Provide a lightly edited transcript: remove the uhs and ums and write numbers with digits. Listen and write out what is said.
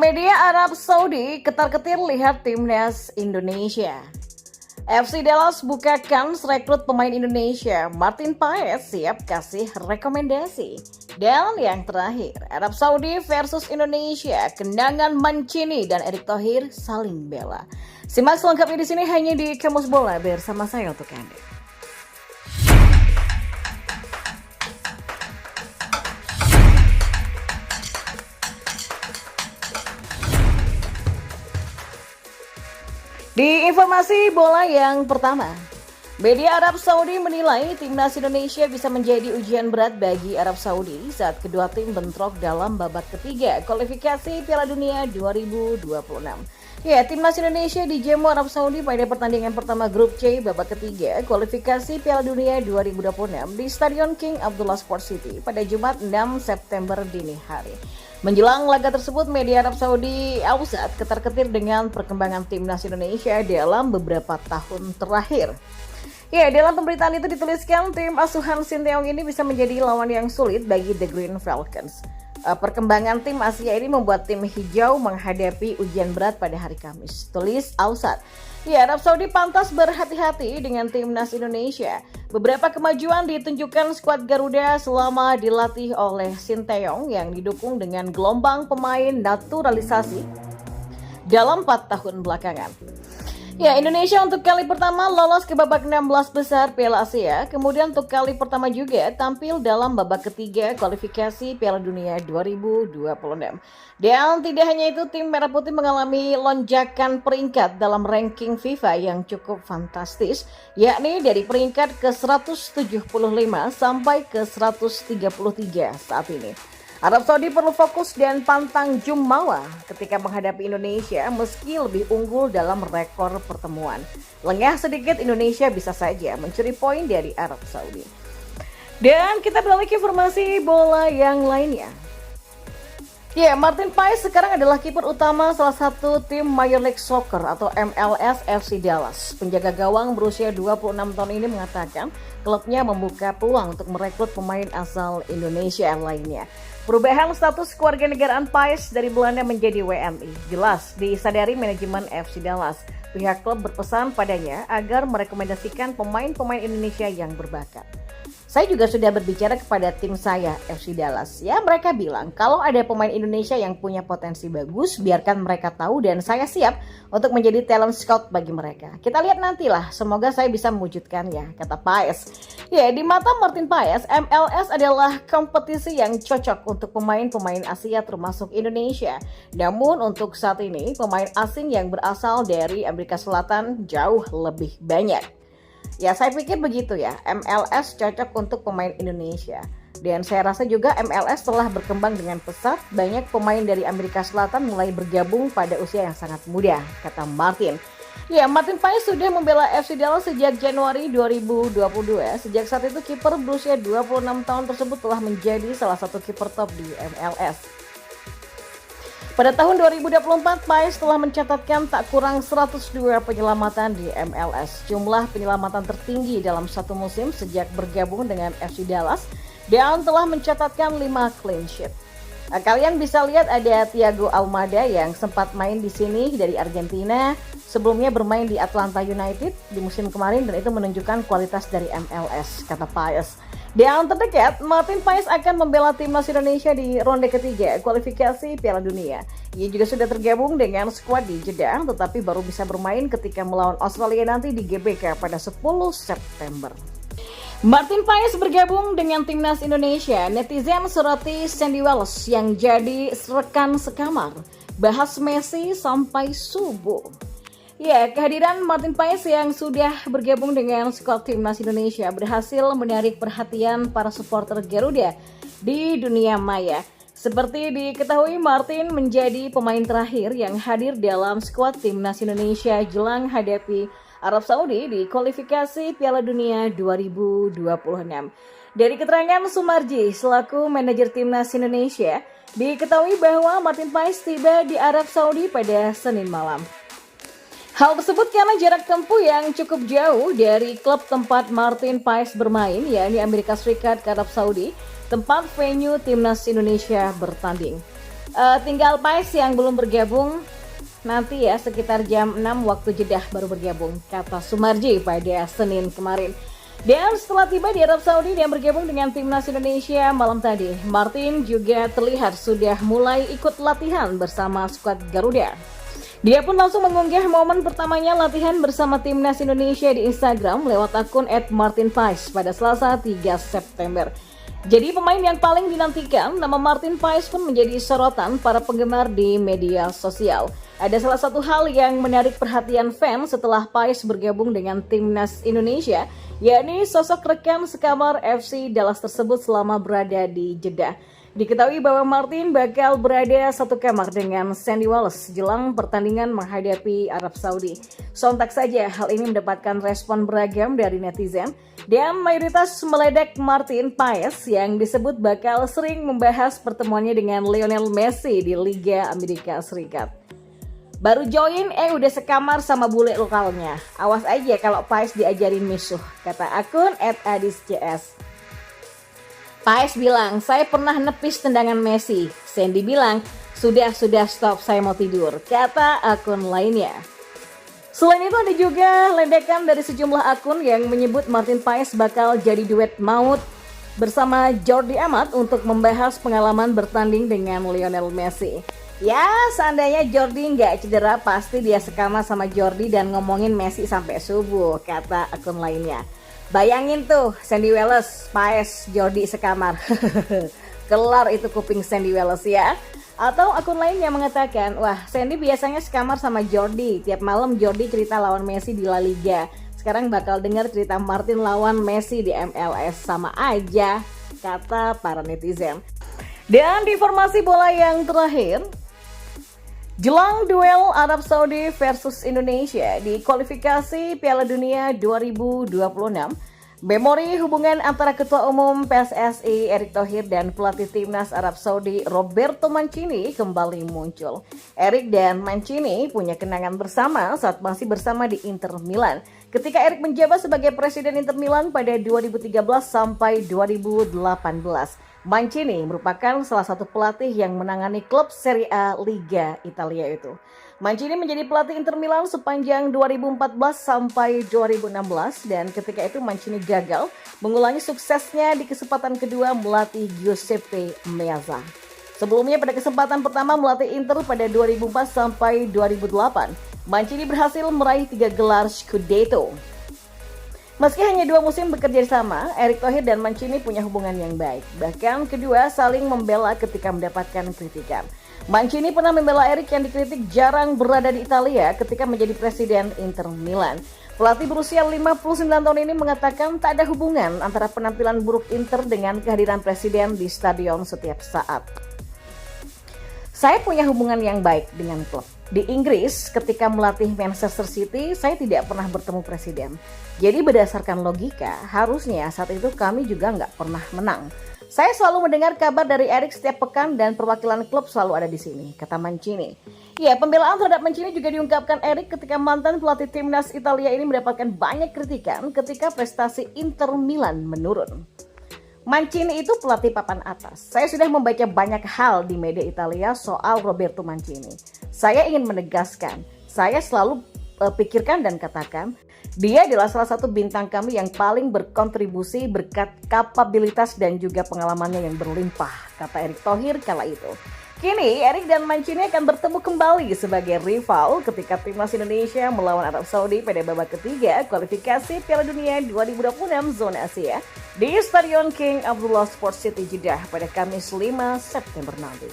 Media Arab Saudi ketar-ketir lihat timnas Indonesia. FC Dallas buka kans rekrut pemain Indonesia. Martin Paes siap kasih rekomendasi. Dan yang terakhir, Arab Saudi versus Indonesia. Kenangan Mancini dan Erick Thohir saling bela. Simak selengkapnya di sini hanya di Kamus Bola bersama saya untuk Anda. Di informasi bola yang pertama, media Arab Saudi menilai timnas Indonesia bisa menjadi ujian berat bagi Arab Saudi saat kedua tim bentrok dalam babak ketiga kualifikasi Piala Dunia 2026. Ya, timnas Indonesia dijamu Arab Saudi pada pertandingan pertama grup C babak ketiga kualifikasi Piala Dunia 2026 di Stadion King Abdullah Sports City pada Jumat 6 September dini hari. Menjelang laga tersebut, media Arab Saudi Ausat ketar-ketir dengan perkembangan timnas Indonesia dalam beberapa tahun terakhir. Ya, dalam pemberitaan itu dituliskan tim asuhan Sinteyong ini bisa menjadi lawan yang sulit bagi The Green Falcons. Perkembangan tim Asia ini membuat tim hijau menghadapi ujian berat pada hari Kamis. Tulis Ausat. Ya, Arab Saudi pantas berhati-hati dengan timnas Indonesia. Beberapa kemajuan ditunjukkan skuad Garuda selama dilatih oleh Sinteyong yang didukung dengan gelombang pemain naturalisasi dalam 4 tahun belakangan. Ya, Indonesia untuk kali pertama lolos ke babak 16 besar Piala Asia, kemudian untuk kali pertama juga tampil dalam babak ketiga kualifikasi Piala Dunia 2026. Dan tidak hanya itu, tim Merah Putih mengalami lonjakan peringkat dalam ranking FIFA yang cukup fantastis, yakni dari peringkat ke-175 sampai ke 133 saat ini. Arab Saudi perlu fokus dan pantang jumawa ketika menghadapi Indonesia meski lebih unggul dalam rekor pertemuan. Lengah sedikit, Indonesia bisa saja mencuri poin dari Arab Saudi. Dan kita beralih ke informasi bola yang lainnya. Ya, Martin Paes sekarang adalah kiper utama salah satu tim Major League Soccer atau MLS FC Dallas. Penjaga gawang berusia 26 tahun ini mengatakan klubnya membuka peluang untuk merekrut pemain asal Indonesia lainnya. Perubahan status kewarganegaraan Paes dari Belanda menjadi WNI jelas disadari manajemen FC Dallas. Pihak klub berpesan padanya agar merekomendasikan pemain-pemain Indonesia yang berbakat. Saya juga sudah berbicara kepada tim saya, FC Dallas. Ya, mereka bilang kalau ada pemain Indonesia yang punya potensi bagus, biarkan mereka tahu dan saya siap untuk menjadi talent scout bagi mereka. Kita lihat nantilah, semoga saya bisa mewujudkannya, kata Paes. Ya, di mata Martin Paes, MLS adalah kompetisi yang cocok untuk pemain-pemain Asia termasuk Indonesia. Namun untuk saat ini, pemain asing yang berasal dari Amerika Selatan jauh lebih banyak. Ya, saya pikir begitu ya, MLS cocok untuk pemain Indonesia. Dan saya rasa juga MLS telah berkembang dengan pesat, banyak pemain dari Amerika Selatan mulai bergabung pada usia yang sangat muda, kata Martin. Ya, Martin Paes sudah membela FC Dallas sejak Januari 2022. Sejak saat itu, kiper berusia 26 tahun tersebut telah menjadi salah satu kiper top di MLS. Pada tahun 2024, Paes telah mencatatkan tak kurang 102 penyelamatan di MLS. Jumlah penyelamatan tertinggi dalam satu musim sejak bergabung dengan FC Dallas dan telah mencatatkan 5 clean sheet. Kalian bisa lihat ada Thiago Almada yang sempat main di sini dari Argentina, sebelumnya bermain di Atlanta United di musim kemarin dan itu menunjukkan kualitas dari MLS, kata Paes. Dan terdekat, Martin Paes akan membela timnas Indonesia di ronde ketiga kualifikasi Piala Dunia. Ia juga sudah tergabung dengan skuad di Jeddah, tetapi baru bisa bermain ketika melawan Australia nanti di GBK pada 10 September. Martin Paes bergabung dengan timnas Indonesia. Netizen soroti Sandy Wells yang jadi rekan sekamar. Bahas Messi sampai subuh. Ya, kehadiran Martin Paes yang sudah bergabung dengan skuad timnas Indonesia berhasil menarik perhatian para supporter Garuda di dunia maya. Seperti diketahui, Martin menjadi pemain terakhir yang hadir dalam skuad timnas Indonesia jelang hadapi Arab Saudi di kualifikasi Piala Dunia 2026. Dari keterangan Sumarji selaku manajer timnas Indonesia, diketahui bahwa Martin Paes tiba di Arab Saudi pada Senin malam. Hal tersebut karena jarak tempuh yang cukup jauh dari klub tempat Martin Paes bermain, yakni Amerika Serikat ke Arab Saudi, tempat venue timnas Indonesia bertanding. Tinggal Pais yang belum bergabung, nanti ya sekitar jam 6 waktu Jeddah baru bergabung, kata Sumarji pada Senin kemarin. Dan setelah tiba di Arab Saudi dan bergabung dengan timnas Indonesia malam tadi, Martin juga terlihat sudah mulai ikut latihan bersama skuad Garuda. Dia pun langsung mengunggah momen pertamanya latihan bersama timnas Indonesia di Instagram lewat akun @martinpais pada Selasa 3 September. Jadi pemain yang paling dinantikan, nama Martin Pais pun menjadi sorotan para penggemar di media sosial. Ada salah satu hal yang menarik perhatian fans setelah Pais bergabung dengan timnas Indonesia, yakni sosok rekan sekamar FC Dallas tersebut selama berada di Jeddah. Diketahui bahwa Martin bakal berada satu kamar dengan Sandy Wallace jelang pertandingan menghadapi Arab Saudi. Sontak saja hal ini mendapatkan respon beragam dari netizen dan mayoritas meledek Martin Pais yang disebut bakal sering membahas pertemuannya dengan Lionel Messi di Liga Amerika Serikat. Baru join udah sekamar sama bule lokalnya. Awas aja kalau Pais diajarin musuh, kata akun @adiscs. Pais bilang, saya pernah nepis tendangan Messi. Sandy bilang, sudah stop, saya mau tidur, kata akun lainnya. Selain itu ada juga ledekan dari sejumlah akun yang menyebut Martin Pais bakal jadi duet maut bersama Jordi Amat untuk membahas pengalaman bertanding dengan Lionel Messi. Ya, seandainya Jordi nggak cedera, pasti dia sekamar sama Jordi dan ngomongin Messi sampai subuh, kata akun lainnya. Bayangin tuh, Sandy Wallace, Pais, Jordi sekamar. Kelar itu kuping Sandy Wallace ya. Atau akun lain yang mengatakan, wah Sandy biasanya sekamar sama Jordi. Tiap malam Jordi cerita lawan Messi di La Liga. Sekarang bakal dengar cerita Martin lawan Messi di MLS. Sama aja, kata para netizen. Dan di informasi bola yang terakhir, jelang duel Arab Saudi versus Indonesia di kualifikasi Piala Dunia 2026, memori hubungan antara Ketua Umum PSSI Erick Thohir dan pelatih timnas Arab Saudi Roberto Mancini kembali muncul. Erick dan Mancini punya kenangan bersama saat masih bersama di Inter Milan. Ketika Erick menjabat sebagai presiden Inter Milan pada 2013 sampai 2018. Mancini merupakan salah satu pelatih yang menangani klub Serie A Liga Italia itu. Mancini menjadi pelatih Inter Milan sepanjang 2014 sampai 2016 dan ketika itu Mancini gagal mengulangi suksesnya di kesempatan kedua melatih Giuseppe Meazza. Sebelumnya pada kesempatan pertama melatih Inter pada 2004 sampai 2008, Mancini berhasil meraih 3 gelar Scudetto. Meski hanya 2 musim bekerja sama, Erick Thohir dan Mancini punya hubungan yang baik. Bahkan kedua saling membela ketika mendapatkan kritikan. Mancini pernah membela Erick yang dikritik jarang berada di Italia ketika menjadi presiden Inter Milan. Pelatih berusia 59 tahun ini mengatakan tak ada hubungan antara penampilan buruk Inter dengan kehadiran presiden di stadion setiap saat. Saya punya hubungan yang baik dengan klub. Di Inggris, ketika melatih Manchester City, saya tidak pernah bertemu presiden. Jadi berdasarkan logika, harusnya saat itu kami juga nggak pernah menang. Saya selalu mendengar kabar dari Erick setiap pekan dan perwakilan klub selalu ada di sini, kata Mancini. Ya, pembelaan terhadap Mancini juga diungkapkan Erick ketika mantan pelatih timnas Italia ini mendapatkan banyak kritikan ketika prestasi Inter Milan menurun. Mancini itu pelatih papan atas. Saya sudah membaca banyak hal di media Italia soal Roberto Mancini. Saya ingin menegaskan, saya selalu pikirkan dan katakan, dia adalah salah satu bintang kami yang paling berkontribusi berkat kapabilitas dan juga pengalamannya yang berlimpah, kata Erick Thohir kala itu. Kini Erick dan Mancini akan bertemu kembali sebagai rival ketika timnas Indonesia melawan Arab Saudi pada babak ketiga kualifikasi Piala Dunia 2026 zona Asia di Stadion King Abdullah Sports City Jeddah pada Kamis 5 September nanti.